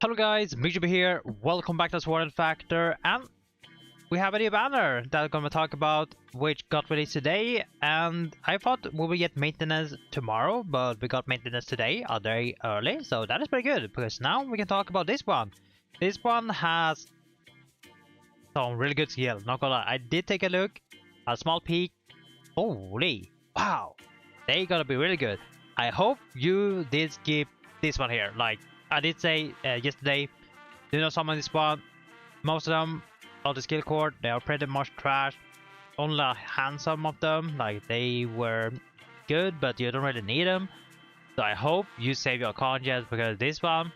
Hello guys, MikuChibi here, welcome back to Sword Factor, and we have a new banner that I'm going to talk about, which got released today, and I thought we would get maintenance tomorrow, but we got maintenance today, a day early, so that is pretty good, because now we can talk about this one. This one has some really good skill, not gonna lie. I did take a look, a small peek. Holy, wow, they gotta be really good. I hope you did skip this one here, like I did say yesterday, do not summon this one. Most of them, all the skill cord, they are pretty much trash. Only a handful of them, like they were good, but you don't really need them. So I hope you save your conjures because this one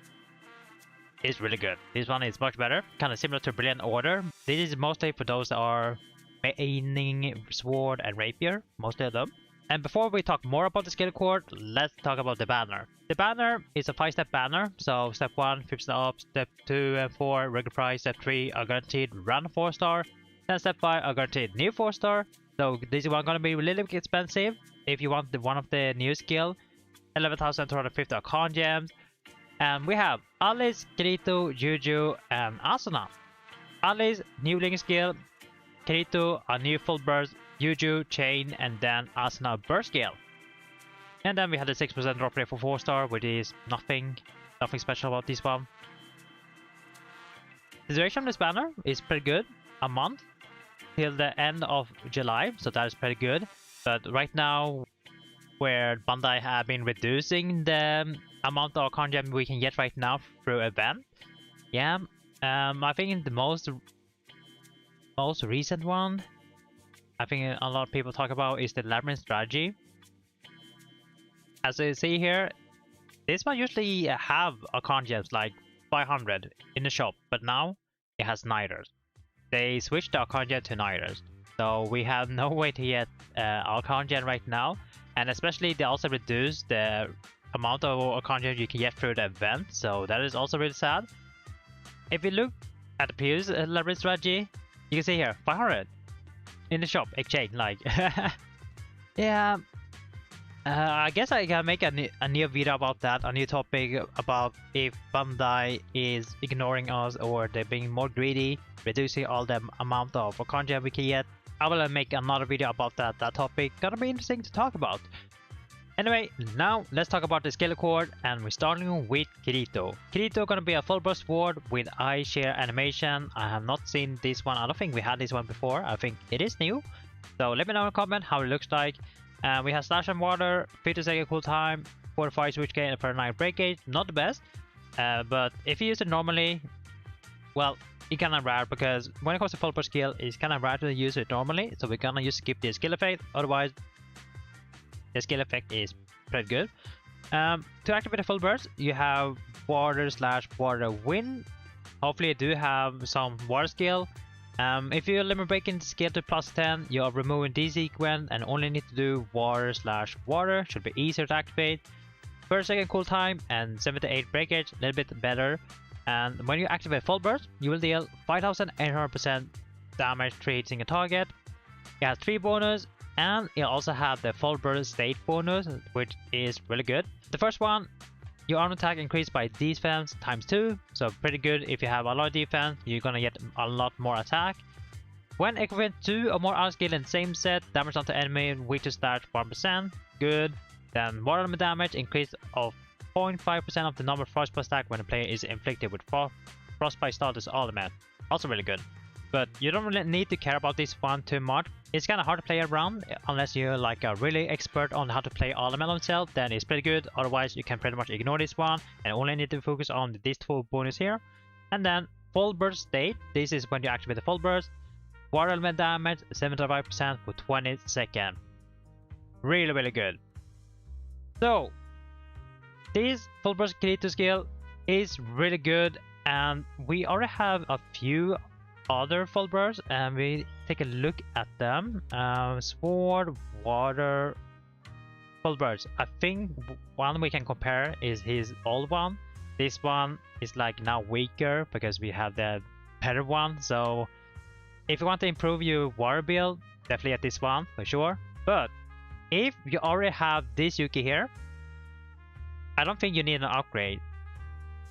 is really good. This one is much better, kind of similar to Brilliant Order. This is mostly for those that are maining sword and rapier, mostly of them. And before we talk more about the skill cord, let's talk about the banner. The banner is a 5-step banner, so step 1, 50% up, step 2 and 4, regular price, step 3 are guaranteed run 4-star, then step 5 are guaranteed new 4-star. So this one gonna be a little bit expensive if you want one of the new skill, 11,250 Arcane gems. And we have Alice, Kirito, Eugeo, and Asuna. Alice, new link skill, Kirito, a new full burst, Eugeo, chain, and then Asuna burst skill. And then we had the 6% drop rate for 4-star, which is nothing special about this one. The duration of this banner is pretty good, a month till the end of July, so that is pretty good. But right now, where Bandai have been reducing the amount of Arcane gem we can get right now through event, yeah, I think the most recent one, I think a lot of people talk about, is the Labyrinth strategy. As you see here, this one usually have Arcane gems like 500 in the shop, but now it has Niders. They switched the Arcane gem to Niders, so we have no way to get Arcane gem right now. And especially they also reduced the amount of Arcane gem you can get through the event, so that is also really sad. If you look at the previous Labyrinth strategy, you can see here 500 in the shop exchange, like yeah. I guess I can make a new video about that, a new topic about if Bandai is ignoring us or they're being more greedy, reducing all the amount of Arcane gem we can get. I will make another video about that topic, gonna be interesting to talk about. Anyway, now let's talk about the skill cord, and we're starting with Kirito. Kirito gonna be a full burst sword with eye share animation. I have not seen this one, I don't think we had this one before, I think it is new. So let me know in the comment how it looks like. We have slash and water, 50-second cool time, 45 switch gain per 9 breakage, not the best. But if you use it normally, well, it's kinda rare because when it comes to full burst skill, it's kinda rare to use it normally. So we're gonna skip the skill effect, otherwise the skill effect is pretty good. To activate a full burst, you have water/water wind. Hopefully you do have some water skill. If you limit breaking the skill to +10, you are removing this sequence and only need to do water/water. Should be easier to activate. 30-second cool time and 78 breakage, a little bit better. And when you activate full burst, you will deal 5800% damage to each single target. It has 3 bonus, and it also has the full burst state bonus, which is really good. The first one, your arm attack increased by defense ×2, so pretty good. If you have a lot of defense, you're gonna get a lot more attack. When equipping 2 or more arm skill in the same set, damage onto enemy weakness stat 1%, good. Then water element damage increase of 0.5% of the normal frostbite stack when the player is inflicted with frostbite status element, also really good. But you don't really need to care about this one too much. It's kind of hard to play around unless you're like a really expert on how to play all the metal itself, then it's pretty good. Otherwise you can pretty much ignore this one and only need to focus on this 2 bonus here. And then full burst state, this is when you activate the full burst. Water element damage 75% for 20 seconds. Really good. So this full burst Kirito skill is really good, and we already have a few other full bursts, and we take a look at them. Sword, water, full burst. I think one we can compare is his old one. This one is like now weaker because we have the better one. So if you want to improve your water build, definitely get this one for sure. But if you already have this Yuki here, I don't think you need an upgrade.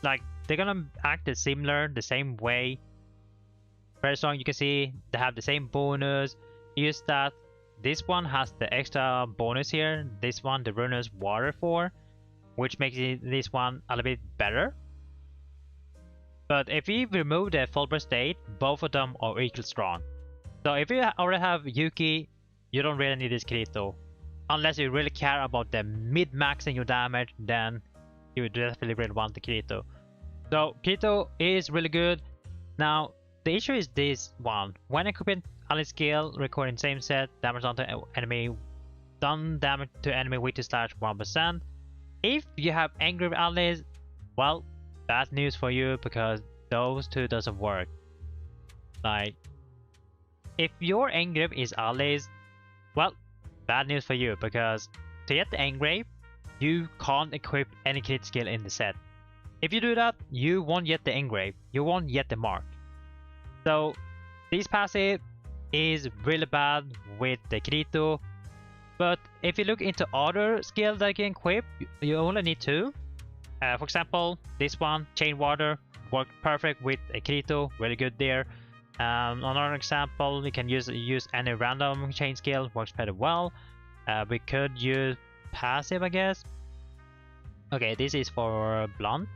Like, they're gonna act similar, the same way. Very strong. You can see they have the same bonus. Use that. This one has the extra bonus here. This one the runners water for, which makes this one a little bit better. But if we remove the full burst state, both of them are equal strong. So if you already have Yuki, you don't really need this Kirito. Unless you really care about the mid-maxing your damage, then you would definitely really want the Kirito. So Kirito is really good. Now the issue is this one. When equipping ally skill, recording same set, damage done to enemy, done damage to enemy with 2/1%. If you have angry allies, well, bad news for you because those two doesn't work. Like, if your engrave is allies, well, bad news for you because to get the engrave, you can't equip any crit skill in the set. If you do that, you won't get the engrave, you won't get the mark. So this passive is really bad with the Kirito. But if you look into other skills that you can equip, you only need two. For example, this one, Chain Water, worked perfect with a Kirito, really good there. Another example, you can use any random chain skill, works pretty well. We could use passive, I guess. Okay, this is for Blunt.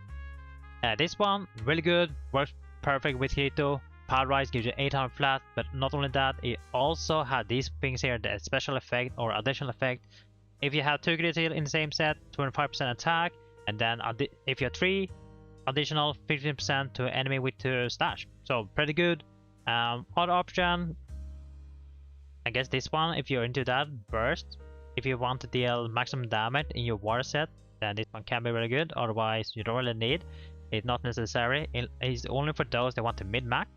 This one, really good, works perfect with Kirito. Power Rise gives you 800 flat, but not only that, it also had these things here, the special effect or additional effect. If you have 2 Kirito in the same set, 25% attack, and then if you have 3, additional 15% to enemy with 2 stash. So pretty good. Other option, I guess this one, if you're into that, Burst. If you want to deal maximum damage in your water set, then this one can be really good. Otherwise, you don't really need. It's not necessary. It's only for those that want to mid-max.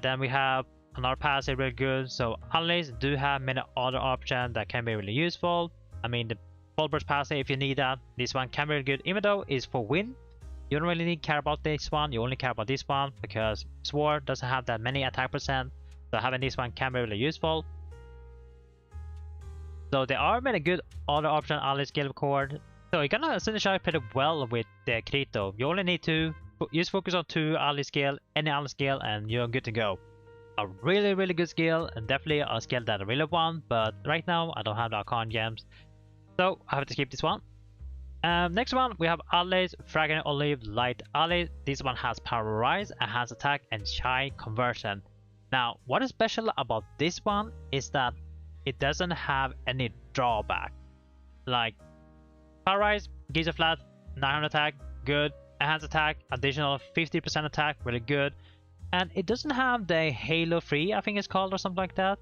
Then we have another passive really good. So allies do have many other options that can be really useful. I mean, the full burst passive, if you need that, this one can be really good. Even though it's for win, you don't really need care about this one. You only care about this one because Sword doesn't have that many attack percent. So having this one can be really useful. So there are many good other options ally skill cord. So you're gonna synergize pretty well with the Kirito. You only need to just focus on 2 ally skill, any ally skill, and you're good to go. A really good skill, and definitely a skill that I really want, but right now I don't have the Arcane gems, so I have to skip this one. Next one, we have allies, Fragrant Olive Light Allies. This one has Power Rise, Enhanced Attack, and Shy Conversion. Now, what is special about this one is that it doesn't have any drawback. Like, Power Rise gives a flat 900 attack, good. Enhanced Attack, additional 50% attack, really good. And it doesn't have the Halo 3, I think it's called, or something like that.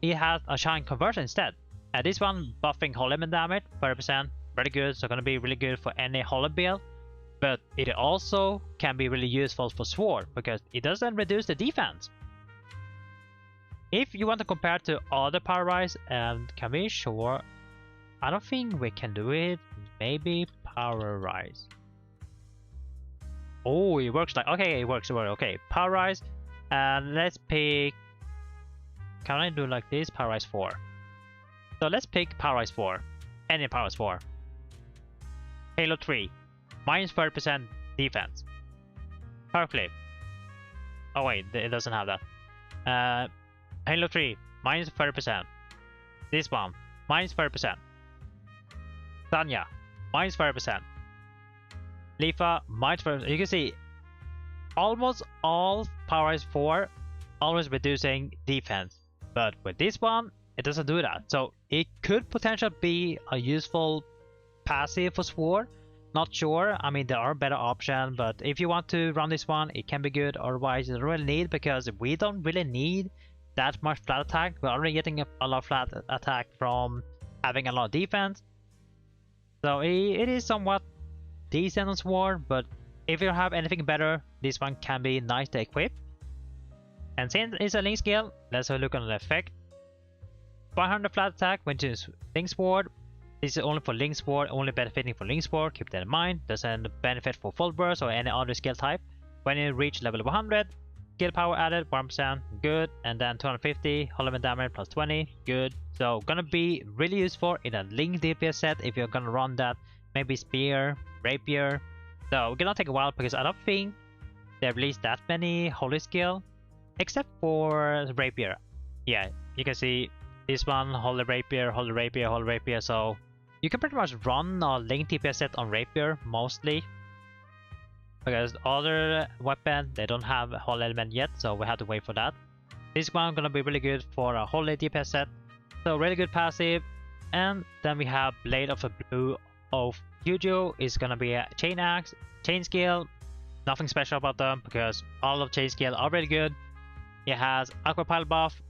It has a Shine Conversion instead. This one buffing whole element damage, 30%, very good, so gonna be really good for any holo build. But it also can be really useful for Sword, because it doesn't reduce the defense. If you want to compare to other Power Rise, can we sure? I don't think we can do it. Maybe Power Rise. Oh, it works like, okay, it works well, okay. Power Rise, and let's pick, can I do like this? Power Rise 4. So let's pick Power Rise 4, any Power Rise 4. Halo 3, minus 30% defense. Perfectly. Oh wait, it doesn't have that. Halo 3, minus 30%. This one, minus 30%. Sanya, minus 30%. Lifa, minus 30%. You can see almost all Power Rise 4 always reducing defense. But with this one, it doesn't do that. So it could potentially be a useful passive for Sword. Not sure. I mean, there are better options, but if you want to run this one, it can be good. Otherwise, you don't really need, because we don't really need that much flat attack. We're already getting a lot of flat attack from having a lot of defense. So it is somewhat decent on Sword, but if you have anything better, this one can be nice to equip. And since it's a Link skill, let's have a look on the effect. 500 flat attack when you use Link Sword. This is only for Link Sword, only benefiting for Link Sword, keep that in mind. Doesn't benefit for Full Burst or any other skill type. When you reach level 100, skill power added 1%, good. And then 250, element damage plus 20, good. So gonna be really useful in a Link DPS set if you're gonna run that. Maybe Spear, Rapier, So we're gonna take a while because I don't think they released that many holy skill, except for rapier. Yeah, you can see this one, holy rapier, holy rapier, holy rapier. So you can pretty much run a link DPS set on rapier mostly, because other weapon they don't have holy element yet, so we have to wait for that. This one gonna be really good for a holy DPS set, so really good passive. And then we have Blade of the Blue of Eugeo is gonna be a chain axe, chain skill. Nothing special about them because all of chain skill are really good. It has aqua pile buff,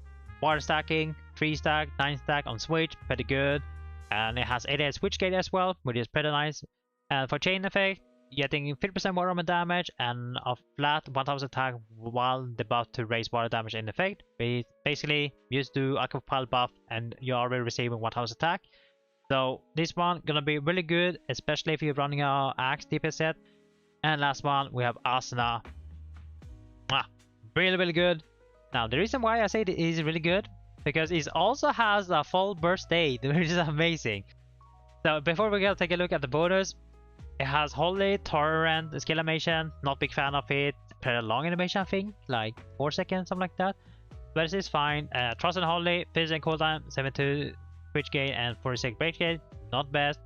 water stacking, 3 stack, 9 stack on switch, pretty good. And it has 88 switch gate as well, which is pretty nice. And for chain effect, getting 50% water armor damage and a flat 1000 attack while the buff to raise water damage in effect. Basically, you just do aqua pile buff and you're already receiving 1000 attack. So this one gonna be really good, especially if you're running a axe DPS set. And last one, we have Asuna. Really good. Now the reason why I say it is really good, because it also has a full burst state, which is amazing. So before we go take a look at the bonus, it has Holy Torrent skill animation. Not big fan of it. Pretty long animation, I think, like 4 seconds, something like that. But it is fine. Trust and Holy, Physical cooldown, 72 switch gate and 46 break gate. Not best.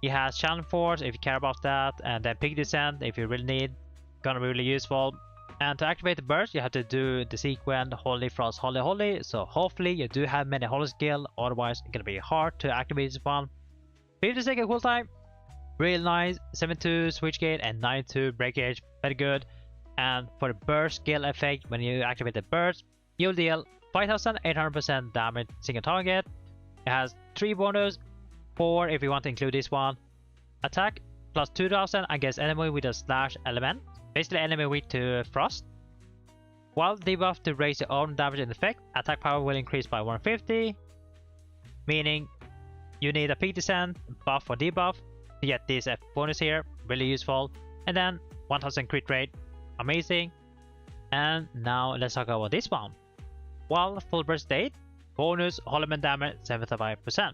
It has Challenge Force if you care about that, and then Peak Descent if you really need. Gonna be really useful. And to activate the burst, you have to do the sequence Holy Frost, Holy, Holy. So hopefully you do have many Holy skill, otherwise it's gonna be hard to activate this one. 50-second cooltime, really nice. 72 switch gate and 92 breakage, very good. And for the burst skill effect, when you activate the burst, you'll deal 5800% damage single target. It has 3 bonus, 4 if you want to include this one. Attack plus 2000 against enemy with a slash element, basically enemy weak to frost. While debuff to raise your own damage in effect, attack power will increase by 150, meaning you need a peak descent buff or debuff to get this bonus here, really useful. And then 1000 crit rate, amazing. And now let's talk about this one. While full burst state, bonus element damage 75%,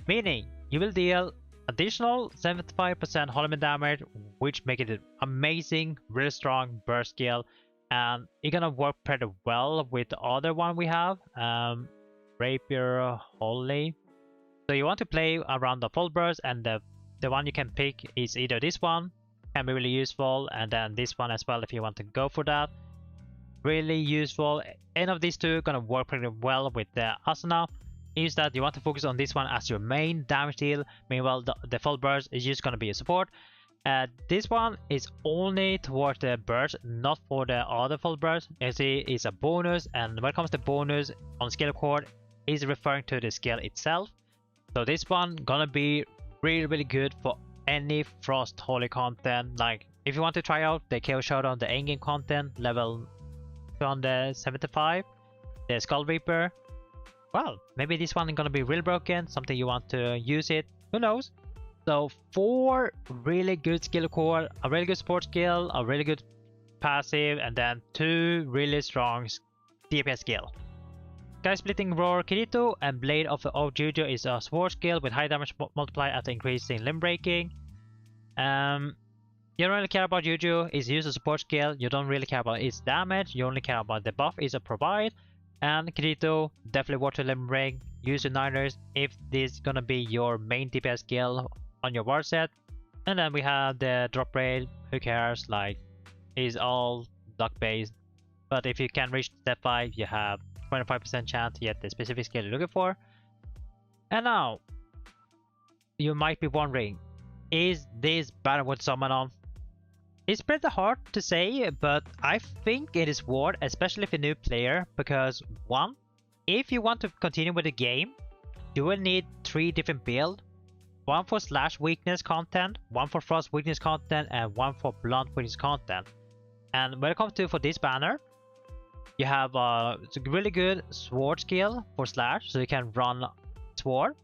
meaning you will deal additional 75% element damage, which make it an amazing, really strong burst skill. And it's gonna work pretty well with the other one we have, Rapier Holy. So you want to play around the full burst, and the one you can pick is either this one, can be really useful, and then this one as well if you want to go for that. Really useful. Any of these two gonna work pretty well with the Asuna. Is that you want to focus on this one as your main damage deal. Meanwhile, the full burst is just gonna be a support. This one is only towards the burst, not for the other full burst. You see, it's a bonus, and when it comes to bonus on skill cord, is referring to the skill itself. So this one gonna be really good for any Frost Holy content. Like if you want to try out the KO Showdown, the endgame content level 275, the Skull Reaper. Well, maybe this one is gonna be real broken, something you want to use it, who knows. So 4 really good skill core, a really good support skill, a really good passive, and then 2 really strong DPS skill. Sky Splitting Roar Kirito and Blade of the Eugeo is a sword skill with high damage multiplier after increasing limb breaking. You don't really care about Eugeo, it's used as a support skill, you don't really care about its damage, you only care about the buff it's a provide. And Kirito, definitely water limb break, use your Niners if this is gonna be your main DPS skill on your war set. And then we have the drop rate, who cares, like, is all luck based. But if you can reach step 5, you have 25% chance to get the specific skill you're looking for. And now, you might be wondering, is this better with Summonon? It's pretty hard to say, but I think it is worth, especially if you're a new player, because 1, if you want to continue with the game, you will need 3 different builds. 1 for slash weakness content, 1 for frost weakness content, and 1 for blunt weakness content. And when it comes to for this banner, you have a really good sword skill for slash, so you can run sword.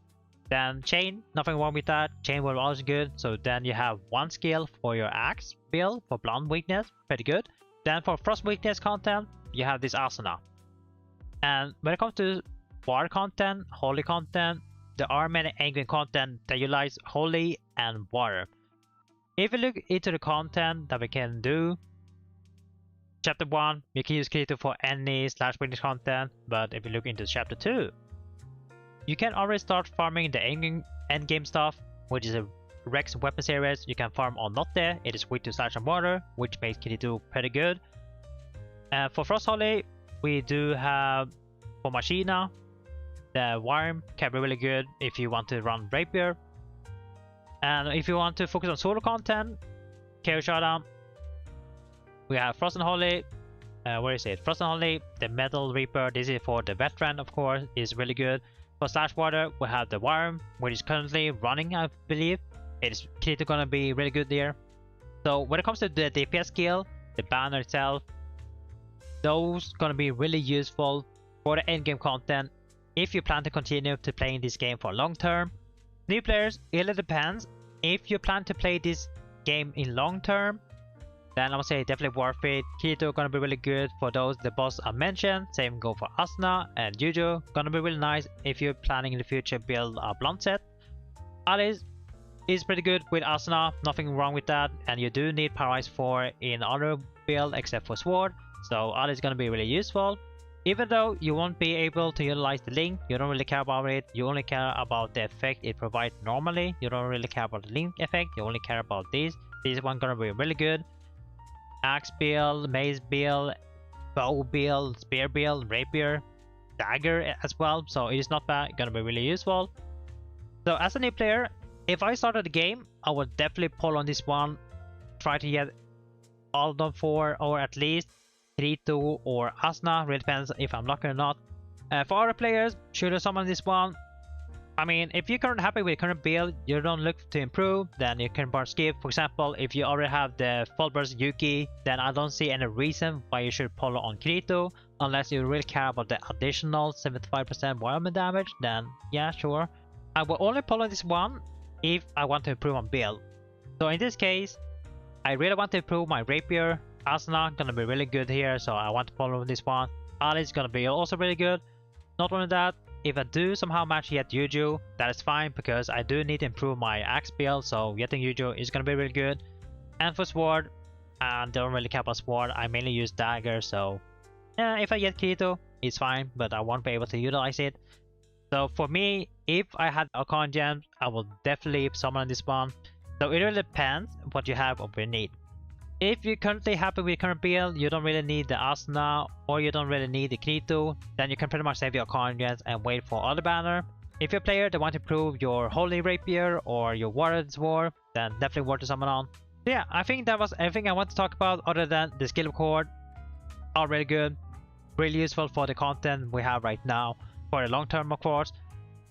Then chain, nothing wrong with that. Chain will also good. So then you have 1 skill for your axe build for blunt weakness, pretty good. Then for frost weakness content, you have this Asuna. And when it comes to water content, holy content, there are many angry content that utilize holy and water. If you look into the content that we can do, Chapter 1, you can use Kirito for any / British content, but if you look into Chapter 2, you can already start farming the endgame stuff, which is a Rex weapon series. You can farm on not there, it is weak to slash and water, which makes Kirito pretty good. For Frost Holly, we do have for Machina, the Worm can be really good if you want to run Rapier. And if you want to focus on solo content, KO Showdown, we have Frost and Holly. Where is it? Frost and Holly, the Metal Reaper, this is for the veteran, of course, is really good. For Slash Water, we have the Worm, which is currently running, I believe. It is Kirito gonna be really good there. So when it comes to the DPS skill, the banner itself, those gonna be really useful for the endgame content if you plan to continue to playing this game for long term. New players, it really depends. If you plan to play this game in long term, then I would say definitely worth it. Kirito gonna be really good for those the boss I mentioned. Same go for Asuna and Eugeo, gonna be really nice if you're planning in the future build a blunt set. Alice is pretty good with Asuna, nothing wrong with that, and you do need Paralyze 4 in other build except for Sword, so Alice is gonna be really useful. Even though you won't be able to utilize the link, you don't really care about it, you only care about the effect it provides normally, you don't really care about the link effect, you only care about this. This one gonna be really good. Axe build, mace build, bow build, spear build, rapier, dagger as well, so it is not bad, gonna be really useful. So as a new player, if I started the game, I would definitely pull on this one, try to get all of them 4 or at least Kirito or Asuna, really depends if I'm lucky or not. For other players, should I summon this one? I mean, if you're currently happy with current build, you don't look to improve, then you can bar skip. For example, if you already have the full burst Yuki, then I don't see any reason why you should pull on Kirito, unless you really care about the additional 75% environment damage, then yeah, sure. I will only pull on this one if I want to improve on build. So in this case, I really want to improve my Rapier. Asuna gonna be really good here, so I want to pull on this one. Alice gonna be also really good. Not only that, if I do somehow match yet Eugeo, that is fine because I do need to improve my axe build, so getting Eugeo is gonna be really good. And for Sword, I don't really care about Sword, I mainly use dagger, so yeah, if I get Kirito, it's fine, but I won't be able to utilize it. So for me, if I had Archon gems, I will definitely summon this one. So it really depends what you have or what you need. If you're currently happy with current build, you don't really need the Asuna or you don't really need the Kirito, then you can pretty much save your Archon gems and wait for other banner. If you're a player that want to improve your Holy Rapier or your Water Sword, then definitely worth to summon on. So yeah, I think that was everything I want to talk about other than the skill cord. All really good, really useful for the content we have right now, for the long term of course.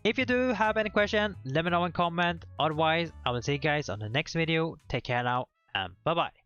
If you do have any question, let me know in comment. Otherwise, I will see you guys on the next video. Take care now and bye bye.